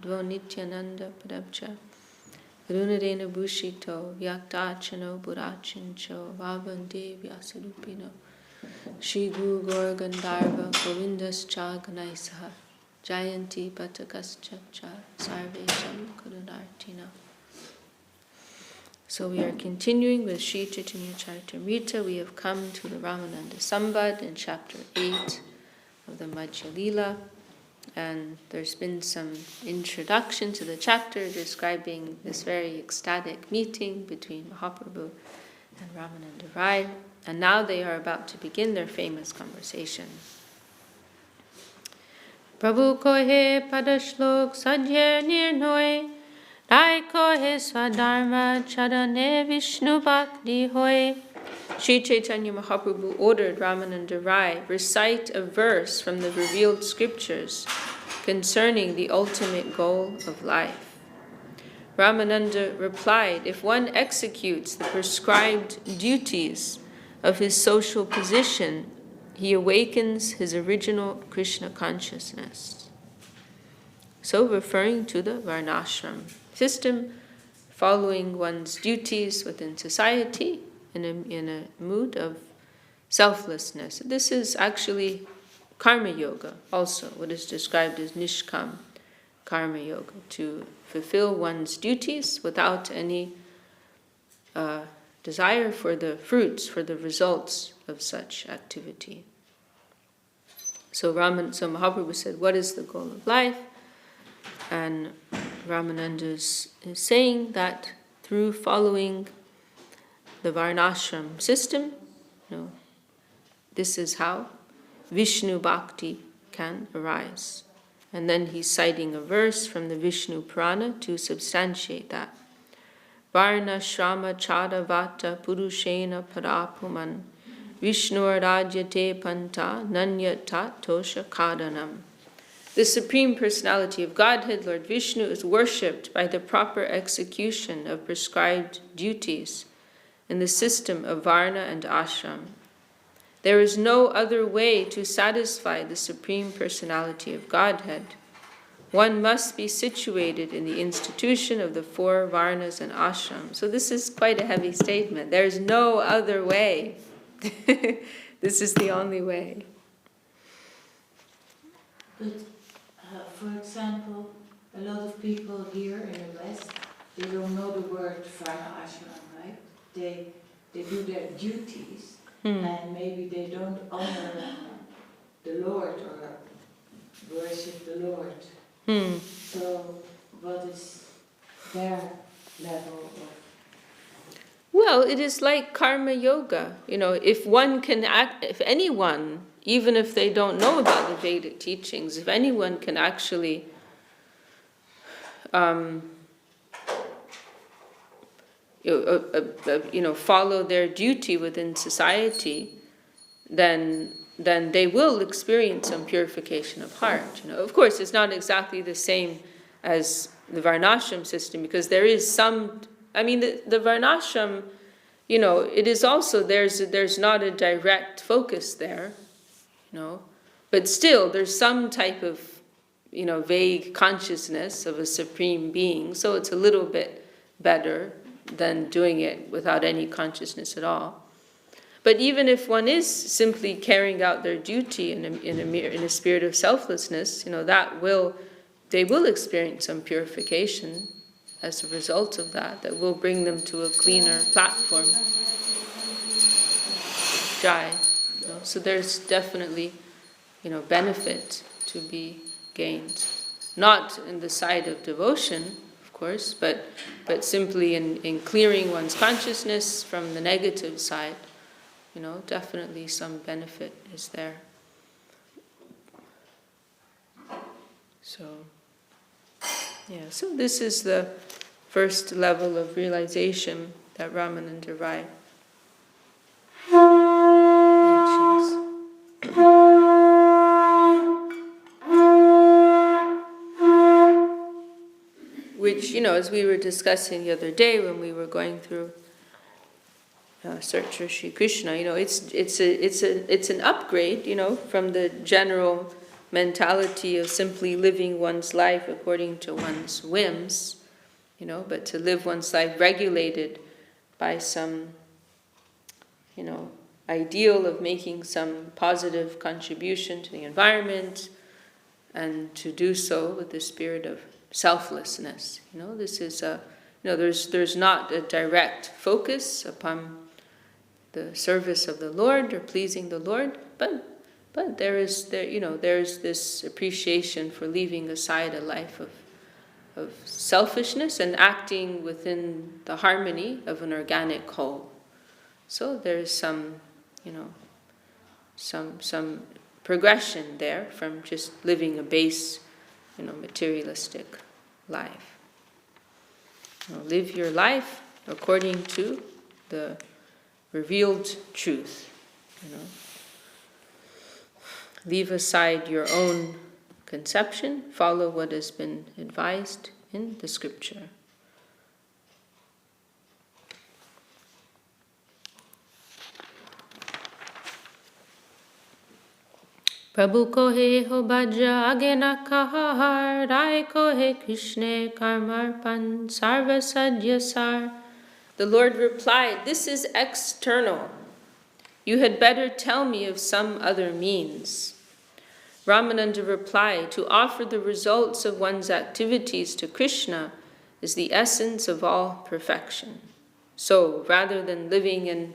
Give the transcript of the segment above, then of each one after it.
Dvo Nityananda Padabcha Runarena Bhushito Vyaktachano Burachincho Vavande Vyasadupino Shri Guru Gaur Gandharva Govindas Cha Ganaisaha Jayanti Patakascha Cha Sarvesham Karunartina. So we are continuing with Sri Chaitanya Charitamrita. We have come to the Ramananda Sambad in chapter 8 of the Madhya Lila. And there's been some introduction to the chapter describing this very ecstatic meeting between Mahaprabhu and Ramananda Rai. And now they are about to begin their famous conversation. Prabhu kohe padashlok sadhyer nirnoy Rai kohe swadharma chadane Vishnu bhakti hoy. Sri Chaitanya Mahaprabhu ordered Ramananda Rai recite a verse from the revealed scriptures concerning the ultimate goal of life. Ramananda replied, if one executes the prescribed duties of his social position, he awakens his original Krishna consciousness. So referring to the Varnashram system, following one's duties within society, in a mood of selflessness. This is actually karma yoga, also what is described as nishkam karma yoga, to fulfill one's duties without any desire for the fruits, for the results of such activity. So Mahaprabhu said, what is the goal of life? And Ramananda is saying that through following the Varnashram system, this is how Vishnu Bhakti can arise. And then he's citing a verse from the Vishnu Purana to substantiate that. Varna Shrama Chada Vata Purushena Parapuman Vishnu Rajyate Panta Nanyata Tosha Kadanam. The Supreme Personality of Godhead, Lord Vishnu, is worshipped by the proper execution of prescribed duties in the system of Varna and Ashram. There is no other way to satisfy the Supreme Personality of Godhead. One must be situated in the institution of the 4 Varnas and Ashrams. So this is quite a heavy statement. There is no other way. This is the only way. But, for example, a lot of people here in the West, they don't know the word Varna Ashram, right? They do their duties, and maybe they don't honor the Lord or worship the Lord. So what is their level of... Well, it is like karma yoga. If one can act, if anyone, even if they don't know about the Vedic teachings, if anyone can actually follow their duty within society, then they will experience some purification of heart. Of course, it's not exactly the same as the Varnashram system, because there is some. The Varnashram, it is also there's not a direct focus there, but still there's some type of vague consciousness of a supreme being. So it's a little bit better than doing it without any consciousness at all. But even if one is simply carrying out their duty in a spirit of selflessness, they will experience some purification as a result of that will bring them to a cleaner platform. Jai. So there's definitely, benefit to be gained. Not in the side of devotion, of course, but simply in clearing one's consciousness from the negative side, definitely some benefit is there. So this is the first level of realization that Ramananda Rai mentions. Which, as we were discussing the other day when we were going through Search for Sri Krishna, it's an upgrade, from the general mentality of simply living one's life according to one's whims, but to live one's life regulated by some, ideal of making some positive contribution to the environment, and to do so with the spirit of selflessness. This is there's not a direct focus upon the service of the Lord or pleasing the Lord, but there's this appreciation for leaving aside a life of selfishness and acting within the harmony of an organic whole. So there's some progression there from just living a base, materialistic life. Live your life according to the revealed truth. Leave aside your own conception, follow what has been advised in the scripture. Prabhu kohe ho bhaja agena kahar, Rai kohe Krishne karmarpan sarva sadyasar. The Lord replied, "This is external. You had better tell me of some other means." Ramananda replied, "To offer the results of one's activities to Krishna is the essence of all perfection. So, rather than living in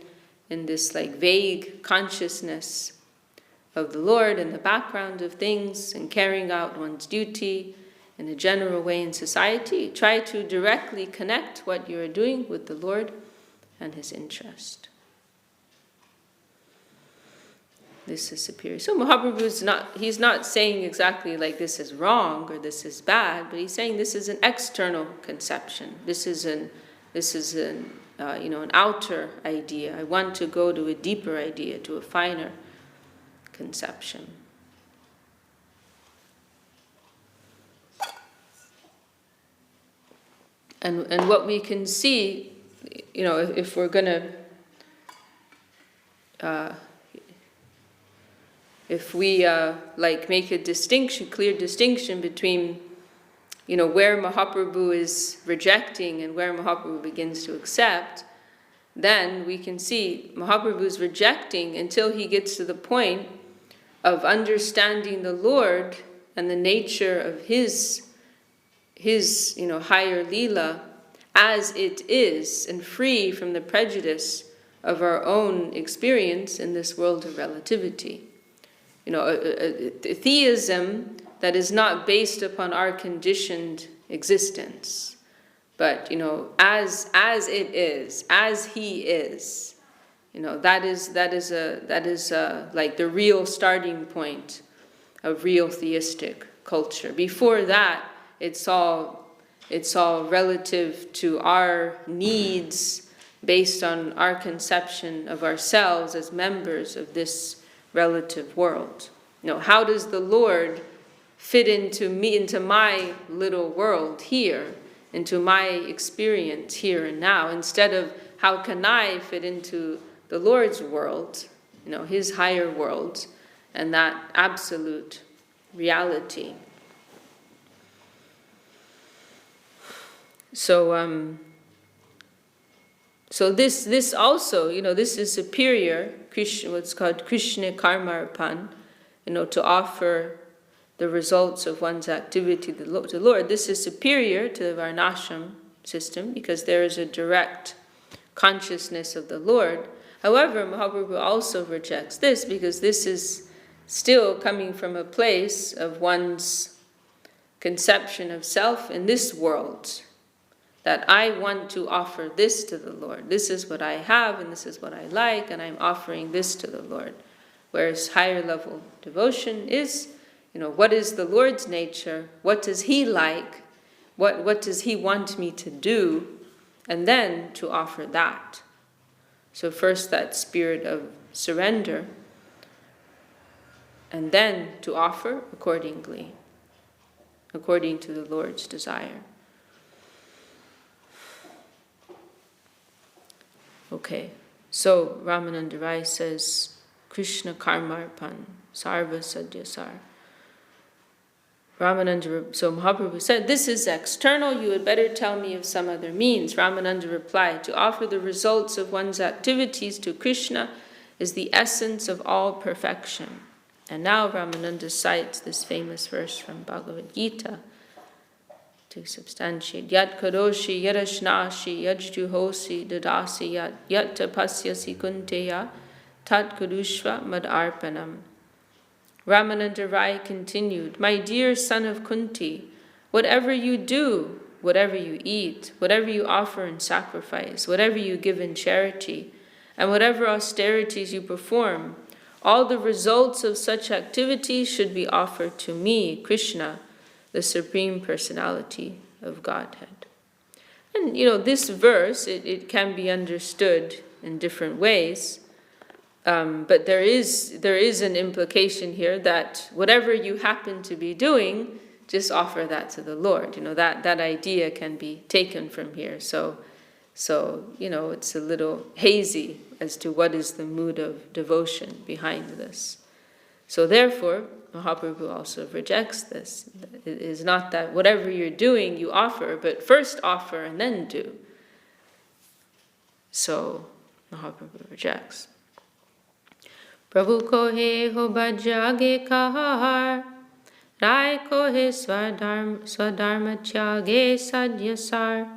this vague consciousness of the Lord in the background of things and carrying out one's duty in a general way in society, try to directly connect what you are doing with the Lord and His interest." This is superior. So Mahaprabhu he's not saying exactly like this is wrong or this is bad, but he's saying this is an external conception. This is an outer idea. I want to go to a deeper idea, to a finer conception. And what we can see, if we're going to, if we make a clear distinction between, where Mahaprabhu is rejecting and where Mahaprabhu begins to accept, then we can see Mahaprabhu is rejecting until he gets to the point of understanding the Lord and the nature of his higher Leela as it is, and free from the prejudice of our own experience in this world of relativity. A theism that is not based upon our conditioned existence, but as it is, as he is, that is like the real starting point of real theistic culture. Before that, it's all relative to our needs based on our conception of ourselves as members of this relative world. How does the Lord fit into me, into my little world here, into my experience here and now, instead of how can I fit into the Lord's world, His higher world, and that absolute reality. So this also, this is superior, Krishna, what's called Krishna Karmarpan, to offer the results of one's activity to the Lord. This is superior to the Varnashram system because there is a direct consciousness of the Lord. However, Mahaprabhu also rejects this because this is still coming from a place of one's conception of self in this world, that I want to offer this to the Lord. This is what I have and this is what I like, and I'm offering this to the Lord. Whereas higher level devotion is, what is the Lord's nature? What does He like? What does He want me to do? And then to offer that. So first that spirit of surrender, and then to offer accordingly, according to the Lord's desire. Okay, so Ramananda Rai says, Krishna Karmarpan, Sarva Sadyasar. So Mahaprabhu said, "This is external, you had better tell me of some other means." Ramananda replied, "To offer the results of one's activities to Krishna is the essence of all perfection." And now Ramananda cites this famous verse from Bhagavad Gita to substantiate. Yat karoshi yarashnashi yajjuhosi dadasi yat tapasyasi kunteya tat kurushva madarpanam. Ramananda Rai continued, "My dear son of Kunti, whatever you do, whatever you eat, whatever you offer in sacrifice, whatever you give in charity, and whatever austerities you perform, all the results of such activities should be offered to me, Krishna, the Supreme Personality of Godhead." And this verse, it can be understood in different ways. But there is an implication here that whatever you happen to be doing, just offer that to the Lord. That idea can be taken from here. So it's a little hazy as to what is the mood of devotion behind this. So therefore, Mahaprabhu also rejects this. It is not that whatever you're doing, you offer, but first offer and then do. So Mahaprabhu rejects. Prabhu ko he ho bhajage kahar, rai ko he swadharma tyage sadyasar.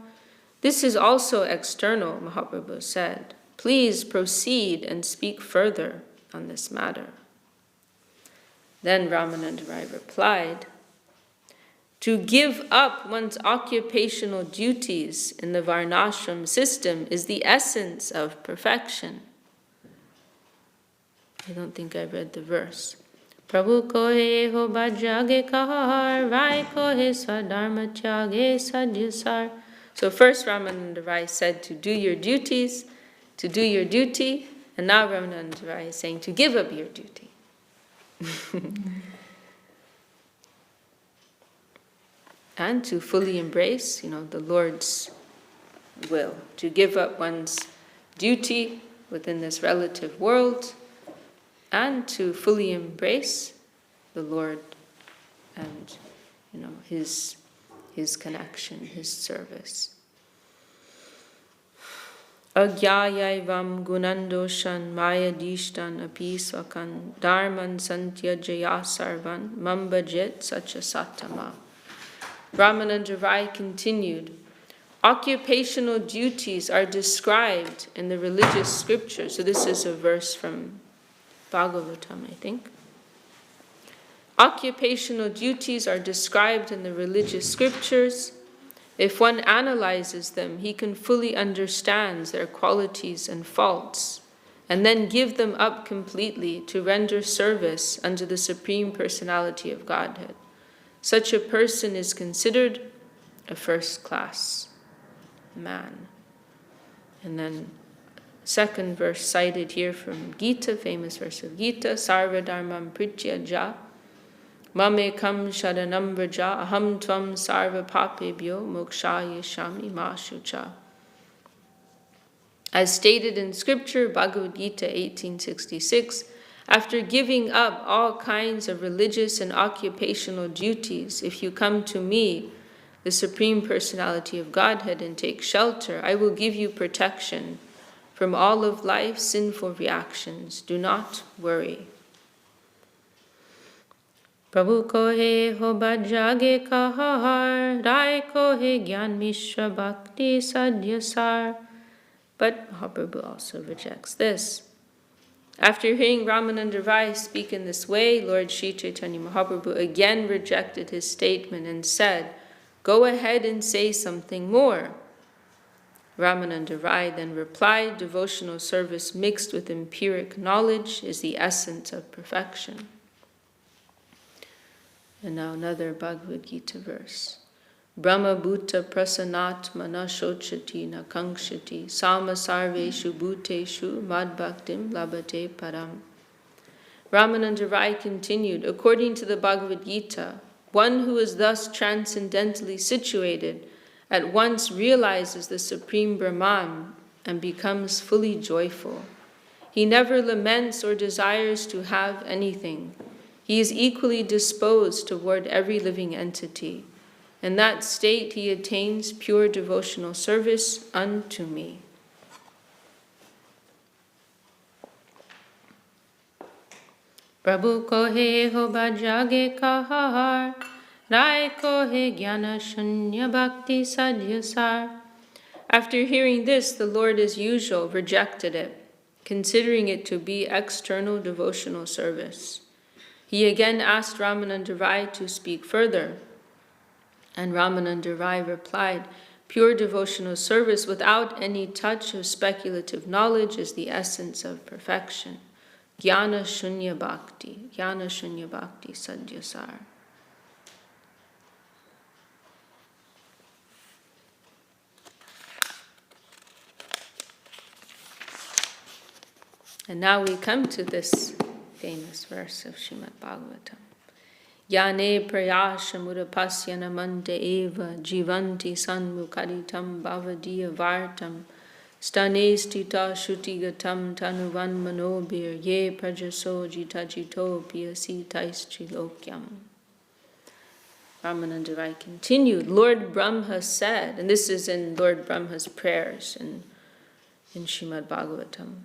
This is also external, Mahaprabhu said. Please proceed and speak further on this matter. Then Ramananda Rai replied, "To give up one's occupational duties in the Varnashram system is the essence of perfection." I don't think I read the verse. Prabhu ko he ho bhajage kahar, rai ko he swadharma tyage sadyasar. So first Ramananda Rai said to do your duties, to do your duty, and now Ramananda Rai is saying to give up your duty. And to fully embrace, the Lord's will, to give up one's duty within this relative world, and to fully embrace the Lord and, His connection, His service. Agyayaivam gunandoshan mayadishtan apiswakan dharman santyajaya sarvan mambajet sacha satama. Ramananda Rai continued, occupational duties are described in the religious scriptures. So this is a verse from Bhagavatam, I think. Occupational duties are described in the religious scriptures. If one analyzes them, he can fully understand their qualities and faults, and then give them up completely to render service unto the Supreme Personality of Godhead. Such a person is considered a first-class man. And then second verse cited here from Gita, famous verse of Gita, Sarva dharmam prityaja mamekam sharanam vraja aham tvam sarva papebhyo mokshaya shami ma shucha. As stated in scripture, Bhagavad Gita 1866, after giving up all kinds of religious and occupational duties, if you come to me, the Supreme Personality of Godhead, and take shelter, I will give you protection from all of life's sinful reactions. Do not worry. Prabhu ko he ho bhajage kahar, rai ko he gyan mishra bhakti sadyasar. But Mahaprabhu also rejects this. After hearing Ramananda Rai speak in this way, Lord Sri Chaitanya Mahaprabhu again rejected his statement and said, "Go ahead and say something more." Ramananda Rai then replied, "Devotional service mixed with empiric knowledge is the essence of perfection." And now another Bhagavad Gita verse. Brahma bhuta prasanat mana shochati na kankshati sama sarveshu bhuteshu madbhaktim labhate param. Ramananda Rai continued, according to the Bhagavad Gita, one who is thus transcendentally situated at once realizes the Supreme Brahman and becomes fully joyful. He never laments or desires to have anything. He is equally disposed toward every living entity. In that state he attains pure devotional service unto me. Prabhu kohe ho bhajage kahar, rai kohe jnana shunya bhakti sadhyasar. After hearing this, the Lord as usual rejected it, considering it to be external devotional service. He again asked Ramananda Rai to speak further, and Ramananda Rai replied, pure devotional service without any touch of speculative knowledge is the essence of perfection. Jnana shunya bhakti sadhyasar. And now we come to this famous verse of Srimad Bhagavatam. Yane prayasham udapasyana mante eva jivanti sanmukaritam bhavadiya vartam stane stita shutigatam tanuvan manobir ye prajaso jitajito piyasi taistrilokyam. Ramananda Rai continued, Lord Brahma said, and this is in Lord Brahma's prayers in Srimad Bhagavatam,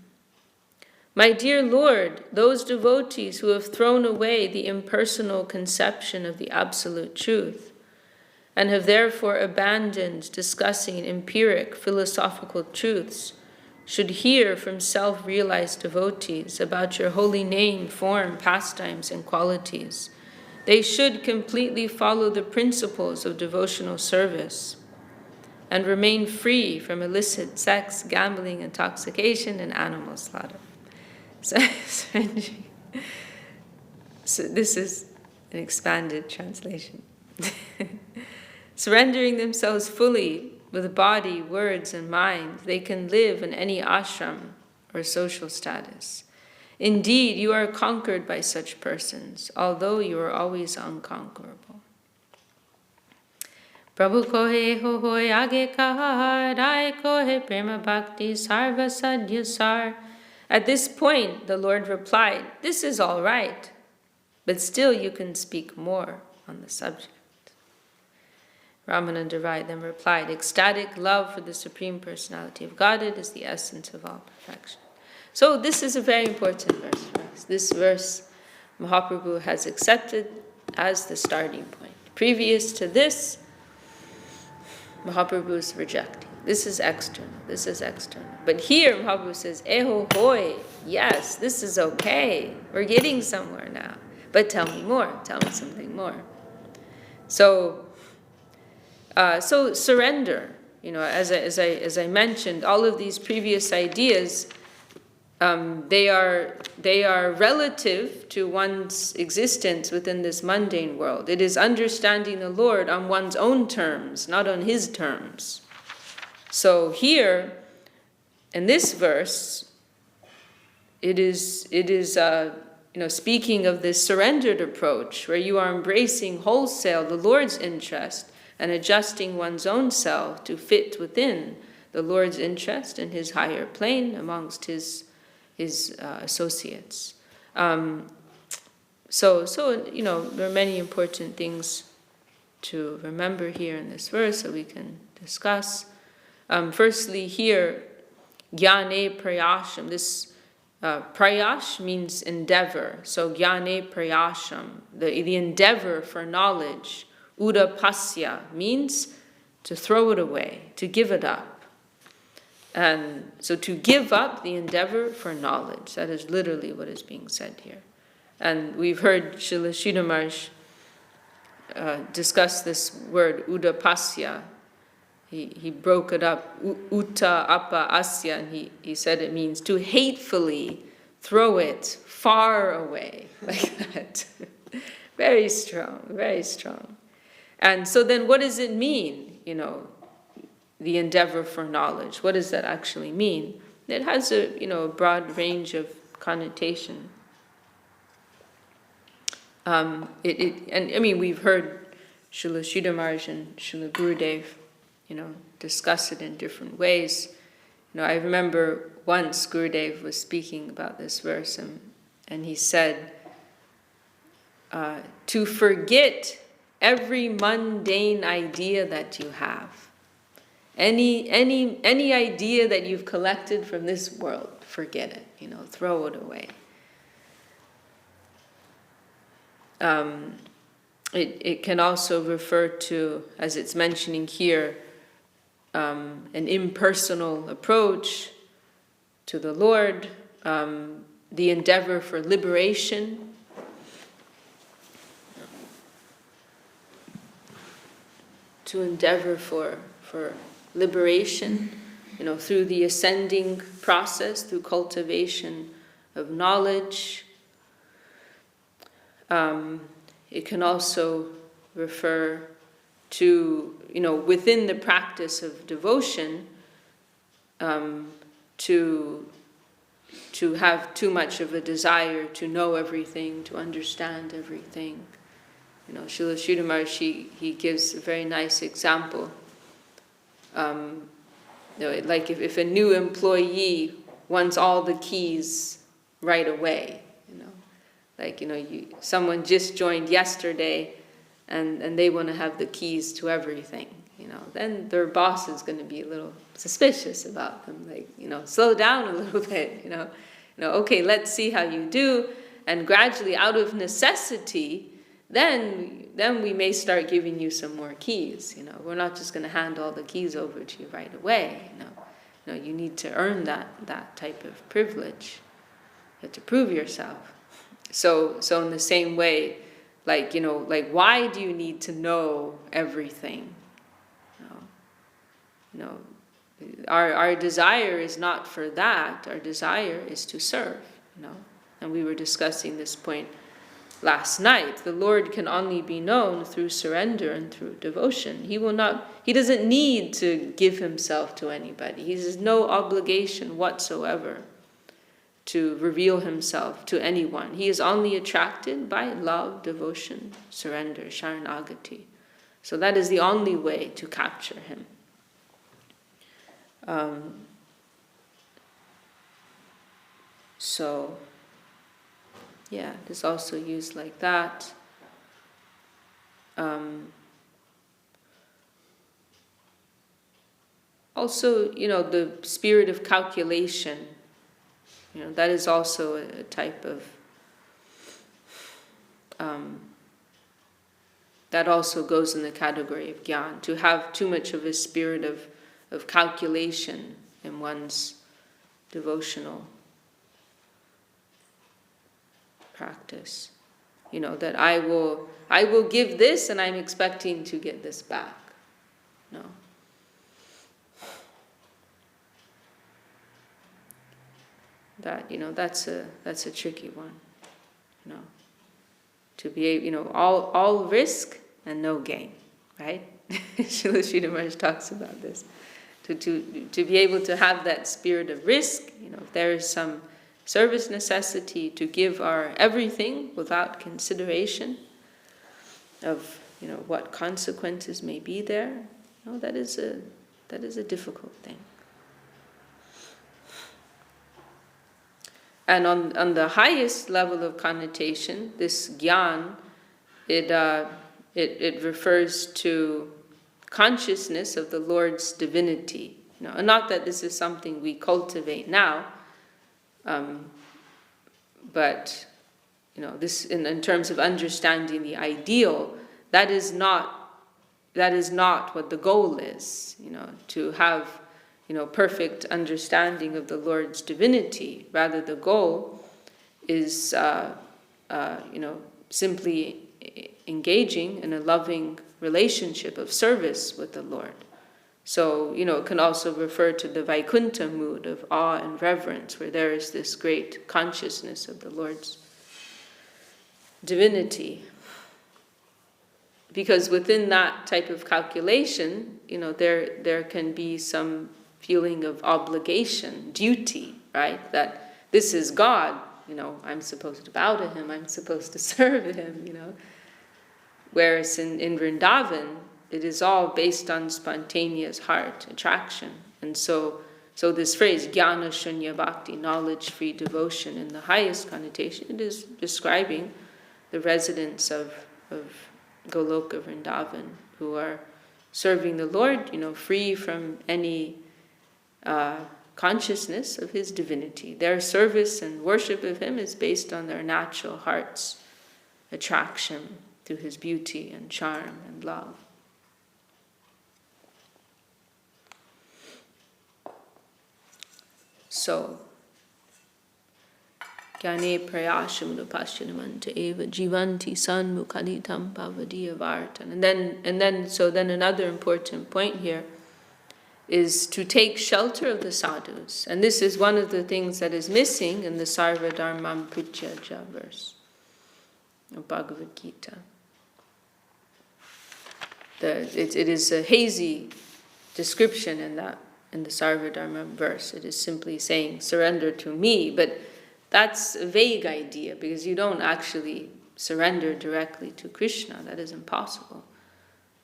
my dear Lord, those devotees who have thrown away the impersonal conception of the absolute truth and have therefore abandoned discussing empiric philosophical truths should hear from self-realized devotees about your holy name, form, pastimes, and qualities. They should completely follow the principles of devotional service and remain free from illicit sex, gambling, intoxication, and animal slaughter. So this is an expanded translation. Surrendering themselves fully with body, words, and mind, they can live in any ashram or social status. Indeed, you are conquered by such persons, although you are always unconquerable. Prabhu kohe ho hoy age kahar, rai kohe prema bhakti sarva sadhyasar. At this point, the Lord replied, this is all right, but still you can speak more on the subject. Ramananda Rai then replied, ecstatic love for the Supreme Personality of Godhead is the essence of all perfection. So this is a very important verse for us. This verse Mahaprabhu has accepted as the starting point. Previous to this, Mahaprabhu is rejecting. This is external, this is external. But here Mahaprabhu says, eho hoy, yes, this is okay. We're getting somewhere now. But tell me more, tell me something more. So surrender, as I mentioned, all of these previous ideas, they are relative to one's existence within this mundane world. It is understanding the Lord on one's own terms, not on His terms. So here, in this verse, it is speaking of this surrendered approach, where you are embracing wholesale the Lord's interest and adjusting one's own self to fit within the Lord's interest in His higher plane amongst His associates. So there are many important things to remember here in this verse that we can discuss. Firstly, here, jnane prayasham. This prayash means endeavor. So jnane prayasham, the endeavor for knowledge. Udapasya means to throw it away, to give it up. And so to give up the endeavor for knowledge, that is literally what is being said here. And we've heard Srila Sridhar Maharaj discuss this word udapasya. He broke it up, uta apa asya, and he said it means to hatefully throw it far away, like that. Very strong, very strong. And so then what does it mean, the endeavor for knowledge? What does that actually mean? It has a broad range of connotation. We've heard Srila Sridhar Maharaj and Srila Gurudev discuss it in different ways. I remember once Gurudev was speaking about this verse, and he said, to forget every mundane idea that you have. Any idea that you've collected from this world, forget it, throw it away. It can also refer to, as it's mentioning here, an impersonal approach to the Lord, the endeavor for liberation. To endeavor for liberation, through the ascending process, through cultivation of knowledge. It can also refer to, within the practice of devotion, to have too much of a desire to know everything, to understand everything. Srila Sridhar Maharaj, he gives a very nice example. Like if a new employee wants all the keys right away, someone just joined yesterday and they want to have the keys to everything, then their boss is going to be a little suspicious about them, slow down a little bit, okay, let's see how you do, and gradually out of necessity, then we may start giving you some more keys. We're not just going to hand all the keys over to you right away. You need to earn that type of privilege. You have to prove yourself. So in the same way, why do you need to know everything? Our desire is not for that. Our desire is to serve. And we were discussing this point last night. The Lord can only be known through surrender and through devotion. He doesn't need to give himself to anybody. He has no obligation whatsoever to reveal himself to anyone. He is only attracted by love, devotion, surrender, sharanagati. So that is the only way to capture him. It is also used like that. Also, the spirit of calculation, that is also a type of, that also goes in the category of gyan. To have too much of a spirit of calculation in one's devotional practice. That I will give this and I'm expecting to get this back. No. That, that's a tricky one. To be able, all risk and no gain, right? Srila Sridhar Maharaj talks about this. To be able to have that spirit of risk, if there is some service necessity, to give our everything without consideration of what consequences may be there. That is a difficult thing. And on the highest level of connotation, this gyan, it refers to consciousness of the Lord's divinity. And not that this is something we cultivate now, but this in terms of understanding the ideal, that is not what the goal is. To have perfect understanding of the Lord's divinity. Rather, the goal is simply engaging in a loving relationship of service with the Lord. So, it can also refer to the Vaikuntha mood of awe and reverence, where there is this great consciousness of the Lord's divinity. Because within that type of calculation, there can be some feeling of obligation, duty, right? That this is God, I'm supposed to bow to him, I'm supposed to serve him, Whereas in Vrindavan, it is all based on spontaneous heart attraction. And so this phrase, jnana shunya bhakti, knowledge-free devotion, in the highest connotation, it is describing the residents of Goloka Vrindavan, who are serving the Lord, free from any consciousness of his divinity. Their service and worship of him is based on their natural heart's attraction to his beauty and charm and love. So, Gyane prayasham upashyanamanta eva jivanti san mukhalitam pavadiya vartan. And then another important point here is to take shelter of the sadhus. And this is one of the things that is missing in the Sarva Dharmam Prityaja verse of Bhagavad Gita. It is a hazy description in the Sarva Dharmam verse. It is simply saying, surrender to me, but that's a vague idea because you don't actually surrender directly to Krishna. That is impossible.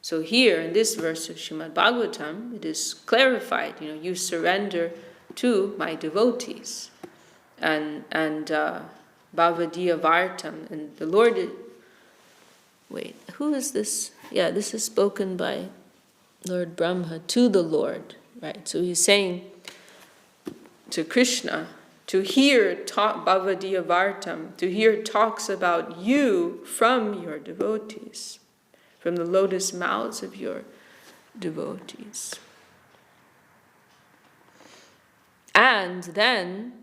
So here in this verse of Srimad Bhagavatam, it is clarified, you surrender to my devotees. And Bhavadiya Vartam, and the Lord who is this? Yeah, this is spoken by Lord Brahma to the Lord, right? So he's saying to Krishna, to hear Bhavadiya Vartam, to hear talks about you from your devotees, from the lotus mouths of your devotees. And then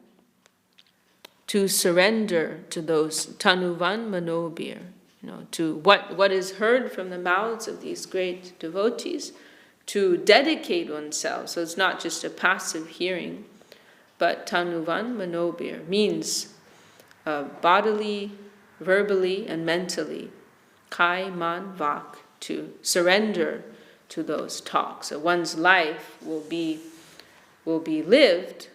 to surrender to those tanuvan manobir, to what is heard from the mouths of these great devotees, to dedicate oneself. So it's not just a passive hearing, but tanuvan manobir means bodily, verbally, and mentally, kai, man, vak, to surrender to those talks. So one's life will be lived,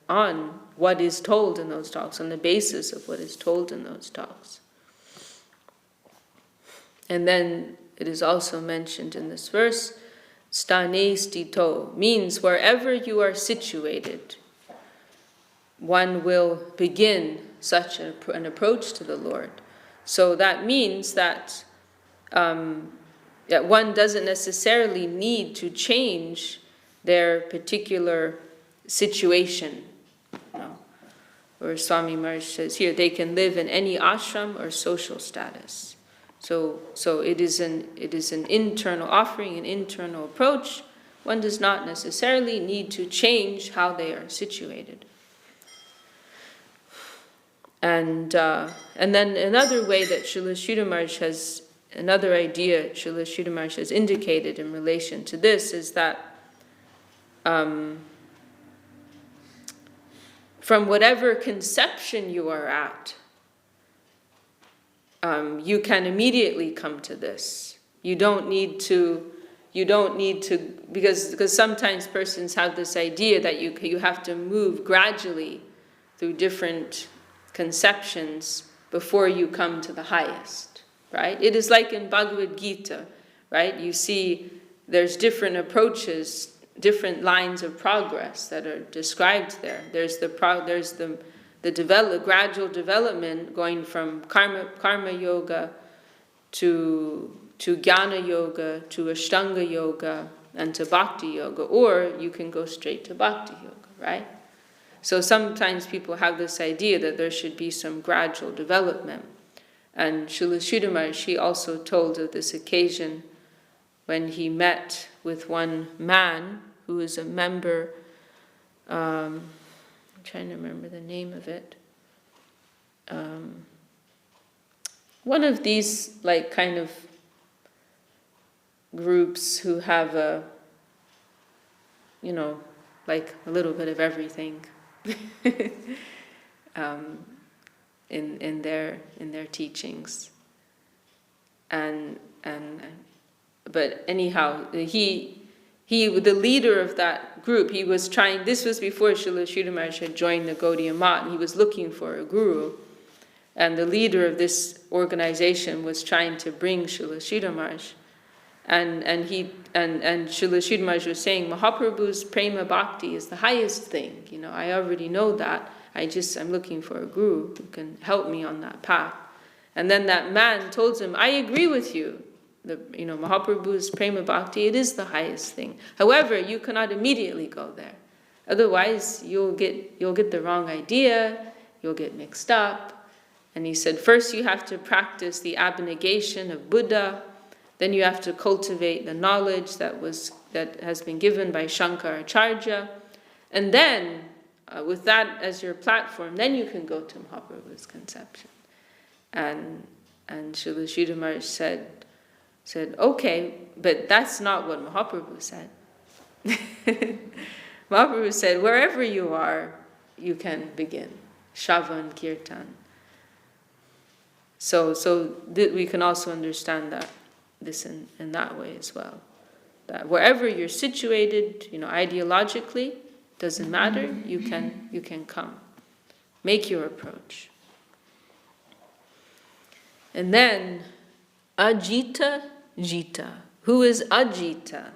on what is told in those talks, on the basis of what is told in those talks. And then it is also mentioned in this verse, stane stito, means wherever you are situated, one will begin such an approach to the Lord. So that means that one doesn't necessarily need to change their particular situation. Or Swami Maharaj says here, they can live in any ashram or social status. So it is an internal offering, an internal approach. One does not necessarily need to change how they are situated. And then another way that Srila Sridhar Maharaj has, another idea Srila Sridhar Maharaj has indicated in relation to this is that from whatever conception you are at, you can immediately come to this. You don't need to, because sometimes persons have this idea that you have to move gradually through different conceptions before you come to the highest, right? It is like in Bhagavad Gita, right? You see there's different approaches, different lines of progress that are described there. There's the gradual development going from karma yoga to jnana yoga to ashtanga yoga and to bhakti yoga, or you can go straight to bhakti yoga, right? So sometimes people have this idea that there should be some gradual development. And Srila Sridhar Maharaj, he also told of this occasion when he met with one man who is a member, I'm trying to remember the name of it, one of these kind of groups who have a little bit of everything in their teachings, but anyhow, he the leader of that group, he was trying. This was before Srila Sridhar Maharaj had joined the Gaudiya Math, and he was looking for a guru, and the leader of this organization was trying to bring Srila Sridhar Maharaj. And Srila Sridhar Maharaj was saying, Mahaprabhu's prema bhakti is the highest thing. I already know that. I'm looking for a guru who can help me on that path. And then that man told him, I agree with you. Mahaprabhu's Prema Bhakti, it is the highest thing. However, you cannot immediately go there. Otherwise, you'll get the wrong idea, you'll get mixed up. And he said, first you have to practice the abnegation of Buddha, then you have to cultivate the knowledge that has been given by Shankaracharya, and then, with that as your platform, then you can go to Mahaprabhu's conception. And Srila Sridhar Maharaj said, okay, but that's not what Mahaprabhu said. Mahaprabhu said, wherever you are, you can begin. Shravan, Kirtan. So we can also understand this in that way as well. That wherever you're situated, ideologically, doesn't matter, you can come. Make your approach. And then, Ajita Jita. Who is Ajita?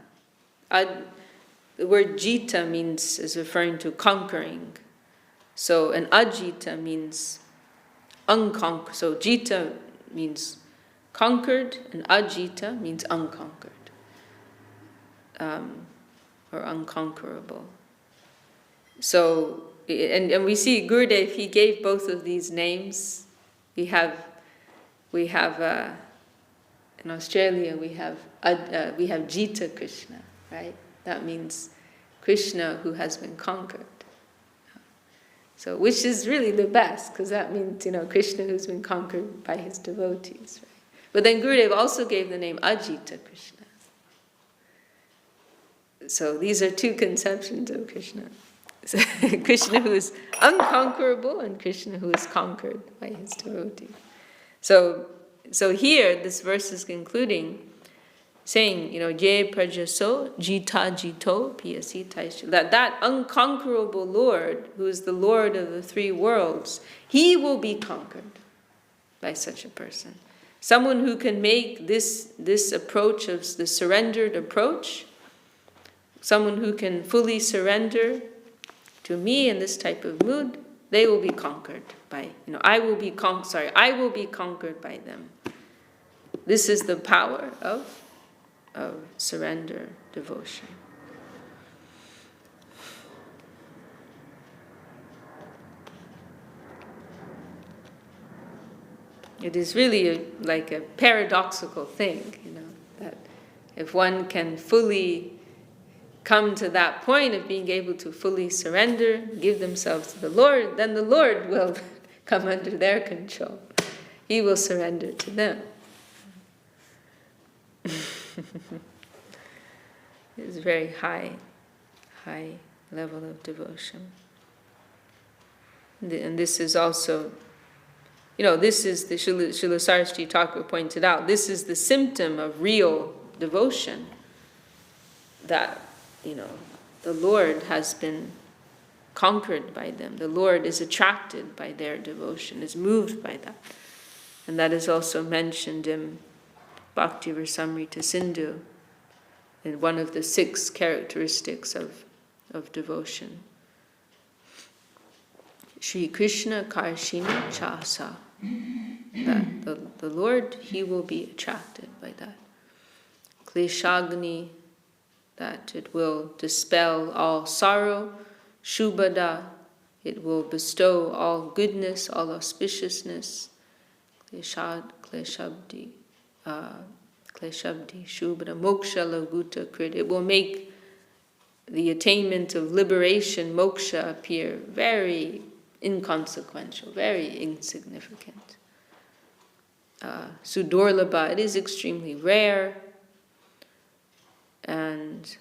The word Jita is referring to conquering. So an Ajita means unconquered. So Jita means conquered, and Ajita means unconquered. Or unconquerable. So, and we see Gurudev, he gave both of these names. We have in Australia, we have Jita Krishna, right? That means Krishna who has been conquered. So, which is really the best, because that means, Krishna who's been conquered by his devotees, right? But then Gurudev also gave the name Ajita Krishna. So these are two conceptions of Krishna. So, Krishna who is unconquerable and Krishna who is conquered by his devotees. So here, this verse is concluding, saying, Ye prajaso jita jito piyasi taisha. That unconquerable Lord, who is the Lord of the three worlds, he will be conquered by such a person. Someone who can make this approach of the surrendered approach, someone who can fully surrender to me in this type of mood, they will be conquered by, I will be conquered by them. This is the power of surrender, devotion. It is really like a paradoxical thing, that if one can fully come to that point of being able to fully surrender, give themselves to the Lord, then the Lord will come under their control. He will surrender to them. It's a very high level of devotion. And this is also, this is the Srila Saraswati Thakur pointed out, this is the symptom of real devotion, that the Lord has been conquered by them. The Lord is attracted by their devotion, is moved by that. And that is also mentioned in Bhakti Rasamrita Sindhu, in one of the 6 characteristics of devotion. Shri Krishna Karshina Chasa. That the Lord, he will be attracted by that. Kleshagni, that it will dispel all sorrow. Shubhada, it will bestow all goodness, all auspiciousness. Kleshabdi, Shubhada, Moksha Laguta Krit. It will make the attainment of liberation, moksha, appear very inconsequential, very insignificant. Sudorlabha, it is extremely rare. And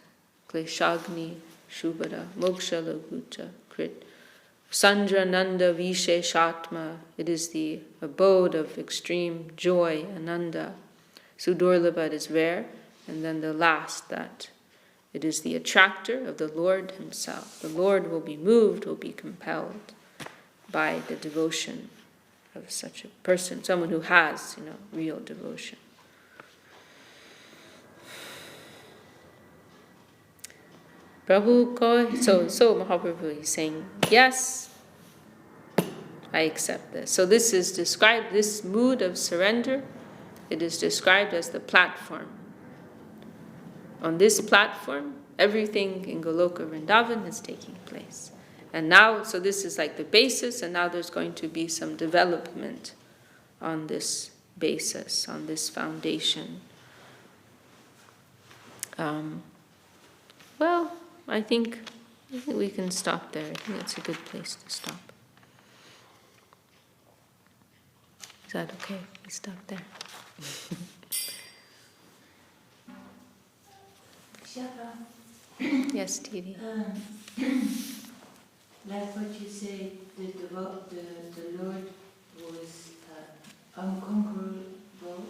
Kleshagni, Shubhada, Moksha Laguta Krit. Sandrananda Visheshatma, it is the abode of extreme joy, Ananda. Sudorlabha, it is rare. And then the last, that it is the attractor of the Lord himself. The Lord will be moved, will be compelled by the devotion of such a person, someone who has, real devotion. Prabhu ko, so Mahaprabhu is saying, yes, I accept this. So this is described, this mood of surrender, it is described as the platform. On this platform, everything in Goloka Vrindavan is taking place. And now, so this is like the basis, and now there's going to be some development on this basis, on this foundation. Well, I think we can stop there. I think it's a good place to stop. Is that okay? We stop there. Vishakha. Yes, Tiri. Like what you say, the Lord who is unconquerable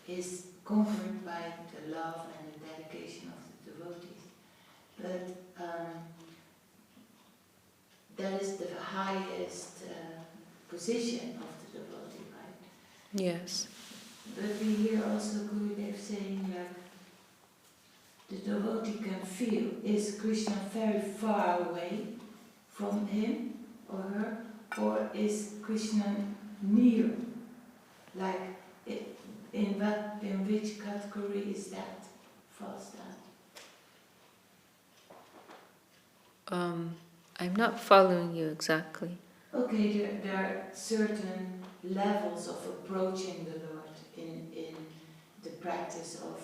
is conquered by the love and the dedication of the devotees. But that is the highest position of the devotee, right? Yes. But we hear also Gurudev saying like, the devotee can feel, is Krishna very far away from him or her, or is Krishna near? Like, in which category is that falls down? I'm not following you exactly. Okay, there are certain levels of approaching the Lord in the practice of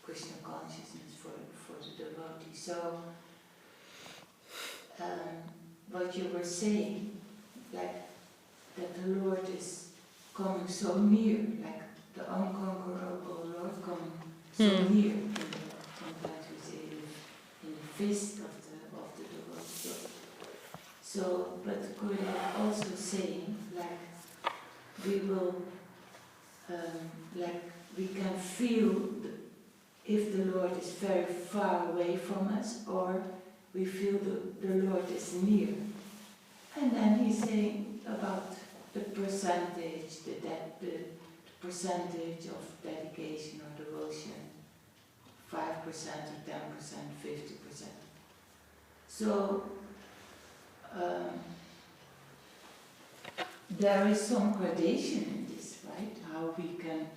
Krishna consciousness for the devotee. So, what you were saying, like that the Lord is coming so near, like the unconquerable Lord coming so near. Sometimes we say in the fist of the devotee. So, but Gurudev also saying, like we will, like we can feel if the Lord is very far away from us, or we feel the Lord is near. And then he's saying about the percentage, the percentage of dedication or devotion, 5% or 10%, 50%. So there is some gradation in this, right? How we can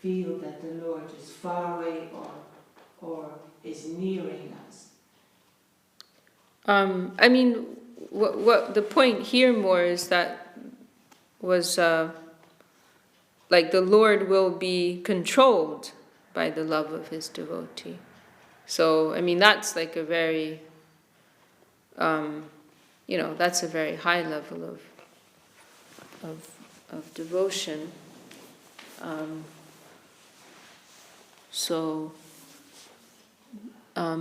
feel that the Lord is far away or is nearing us. I mean, what the point here more is that was like the Lord will be controlled by the love of his devotee. So, I mean, that's like a very, that's a very high level of devotion.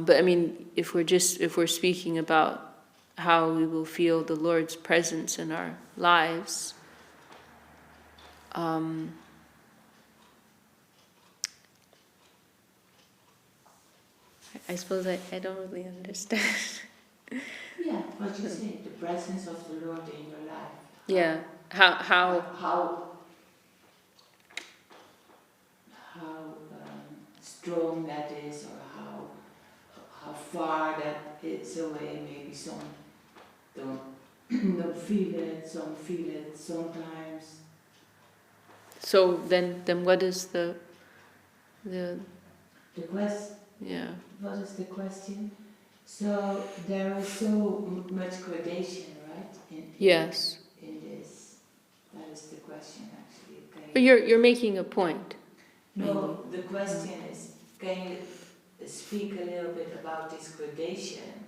But I mean, if we're speaking about how we will feel the Lord's presence in our lives, I suppose I don't really understand. Yeah, what you say, the presence of the Lord in your life. Yeah, how strong that is, or how far that it's away. Maybe some don't feel it, some feel it sometimes. So then what is the question? Yeah. What is the question? So there is so much gradation, right? Yes. In this, that is the question actually. But you're making a point. No, the question is, can you speak a little bit about this gradation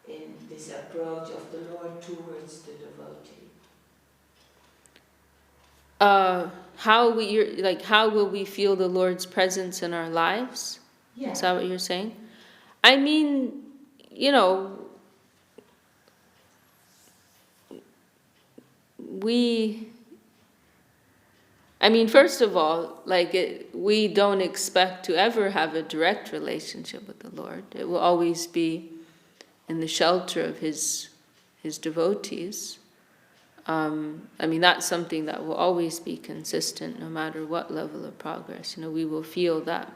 in this approach of the Lord towards the devotee? How will we feel the Lord's presence in our lives? Yeah. Is that what you're saying? I mean, first of all, we don't expect to ever have a direct relationship with the Lord. It will always be in the shelter of His devotees. That's something that will always be consistent, no matter what level of progress. We will feel that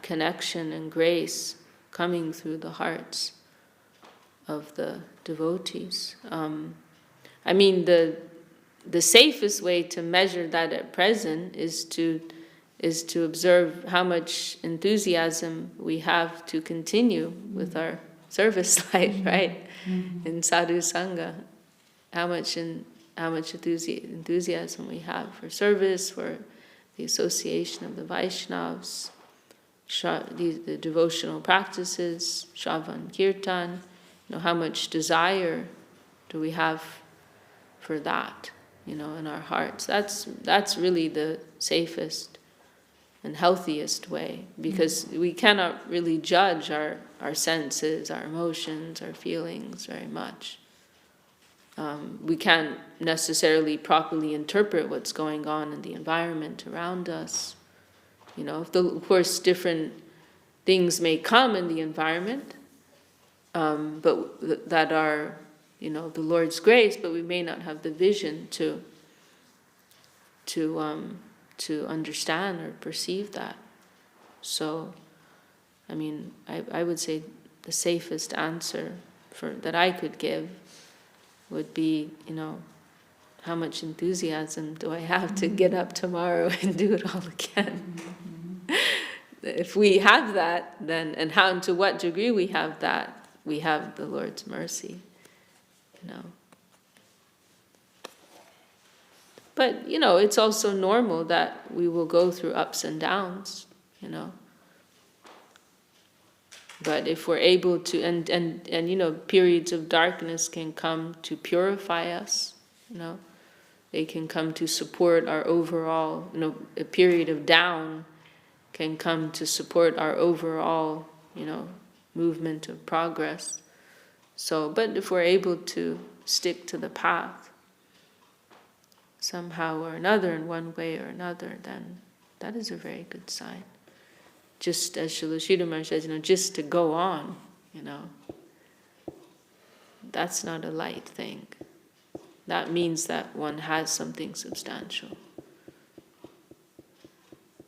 connection and grace coming through the hearts of the devotees. I mean, the safest way to measure that at present is to observe how much enthusiasm we have to continue with our service life, right? In sadhu sangha, how much enthusiasm we have for service, for the association of the Vaishnavas, the devotional practices, Shravan Kirtan. How much desire do we have for that, in our hearts? That's really the safest and healthiest way, because we cannot really judge our senses, our emotions, our feelings very much. We can't necessarily properly interpret what's going on in the environment around us. Of course, different things may come in the environment, but that are, the Lord's grace, but we may not have the vision to understand or perceive that. So, I would say the safest answer that I could give would be, how much enthusiasm do I have to get up tomorrow and do it all again? If we have that, then, and to what degree we have that, we have the Lord's mercy, But, it's also normal that we will go through ups and downs, But if we're able to, and periods of darkness can come to purify us, They can come to support our overall, a period of down can come to support our overall, movement of progress. So, but if we're able to stick to the path, somehow or another, in one way or another, then that is a very good sign. Just as Srila Sridhar Maharaj says, just to go on, that's not a light thing. That means that one has something substantial.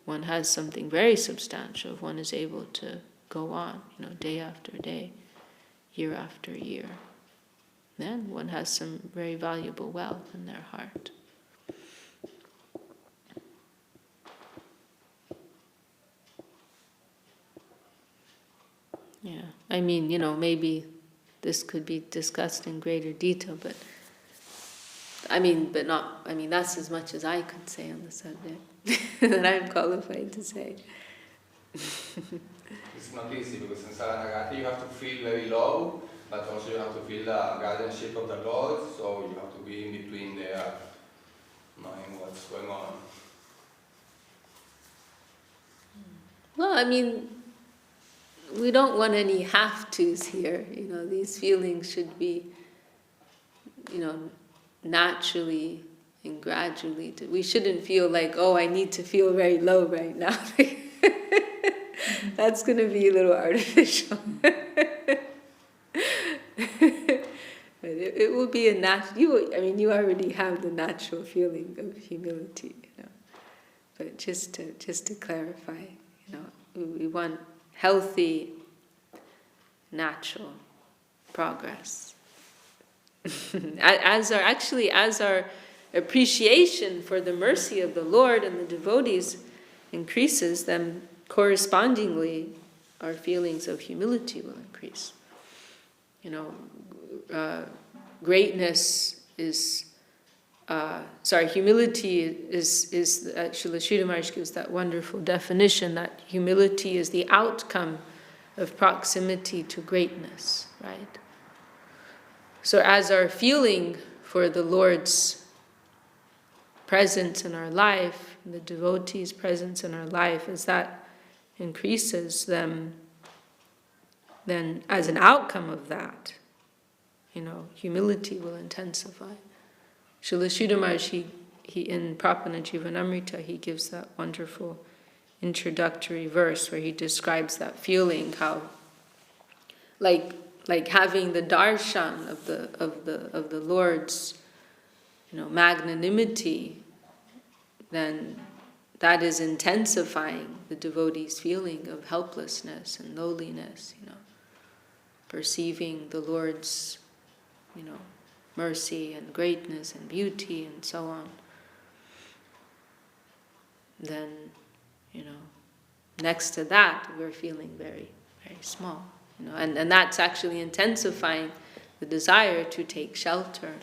One has something very substantial if one is able to go on, day after day, year after year. Then one has some very valuable wealth in their heart. Yeah, maybe this could be discussed in greater detail, but that's as much as I could say on the subject that I'm qualified to say. It's not easy because in Saranagati you have to feel very low, but also you have to feel the guardianship of the Lord, so you have to be in between there, knowing what's going on. Well, we don't want any have-tos here. These feelings should be, naturally and gradually. We shouldn't feel like, I need to feel very low right now. That's going to be a little artificial. But it will be a natural. You already have the natural feeling of humility. But just to clarify, we want healthy, natural progress. As our appreciation for the mercy of the Lord and the devotees increases, then correspondingly our feelings of humility will increase. Humility is Srila Sridhar Maharaj gives that wonderful definition that humility is the outcome of proximity to greatness, right? So as our feeling for the Lord's presence in our life, the devotee's presence in our life, as that increases, then as an outcome of that, humility will intensify. Srila Sridhar Maharaj, he in Prapana Jivanamrita, he gives that wonderful introductory verse where he describes that feeling, how like having the darshan of the Lord's magnanimity, then that is intensifying the devotee's feeling of helplessness and lowliness, perceiving the Lord's, mercy and greatness and beauty and so on, then, next to that, we're feeling very, very small. And that's actually intensifying the desire to take shelter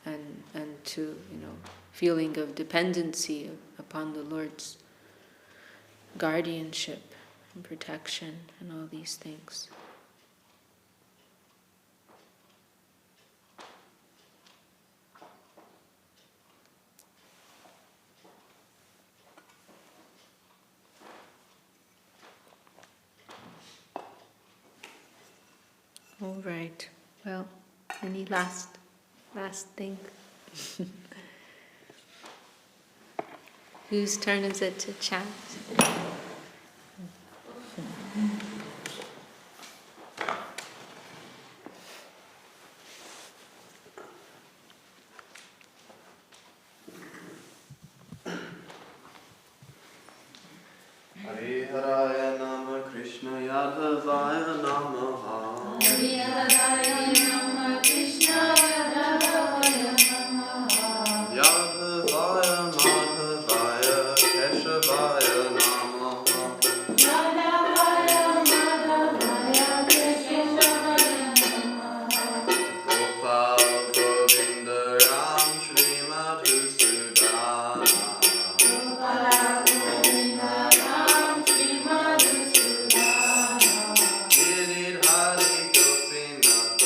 and to, feeling of dependency upon the Lord's guardianship and protection and all these things. All right. Well, any last thing? Whose turn is it to chant? Hariharaya Nama Krishna Yadavaya Namaha. Hariharaya Nama Krishna Yadavaya Namaha. Yadavaya Madhavaya Keshavaya Namaha. Yadavaya Madhavaya Keshavaya Namaha. Gopal Govinda Ram Shri Madhusudana. Gopala Govinda Ram Shri Madhusudana. Giridhari Gopinath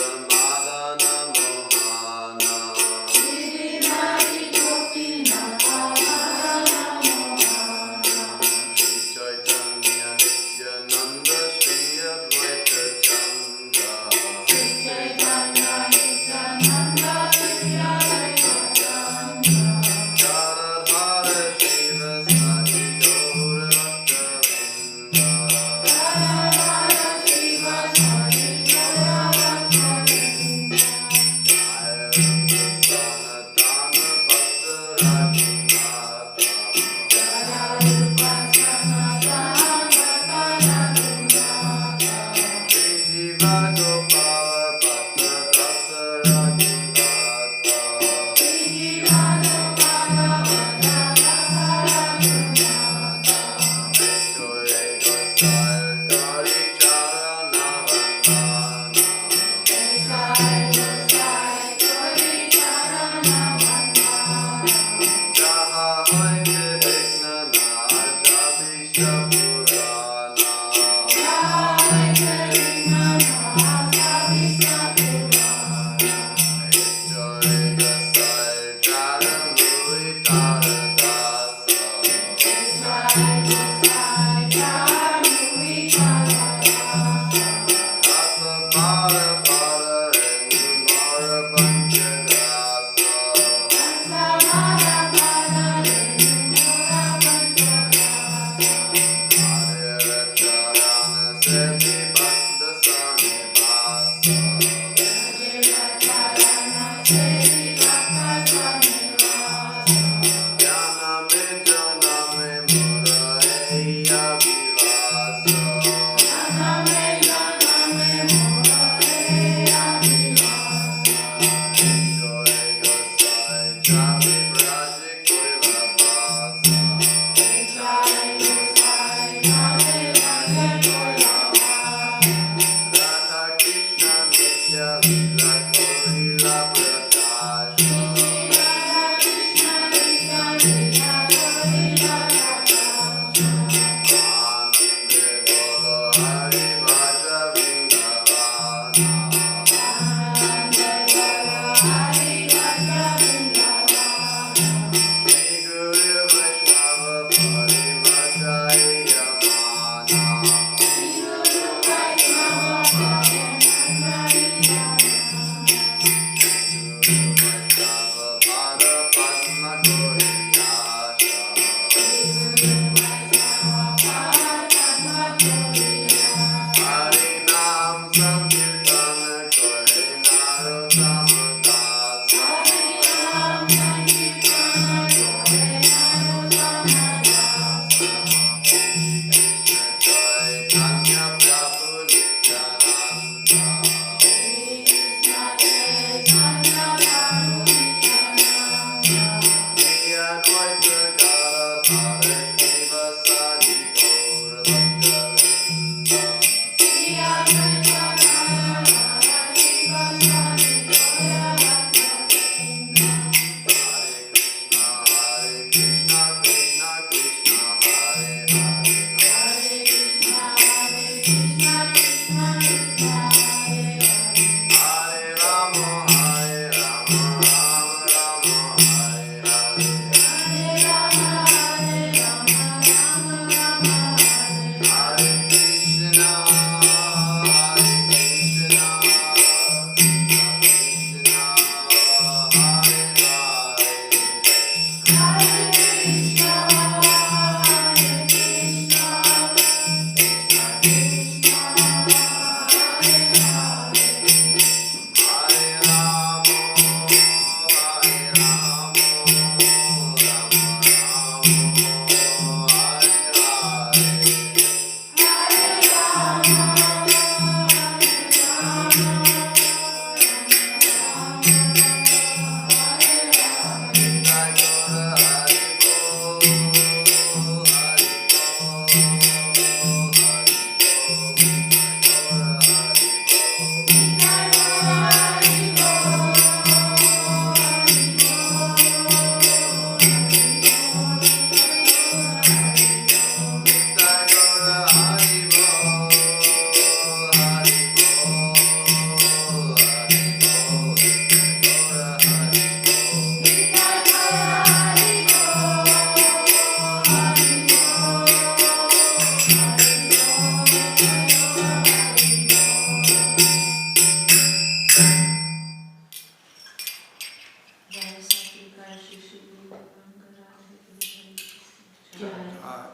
uh,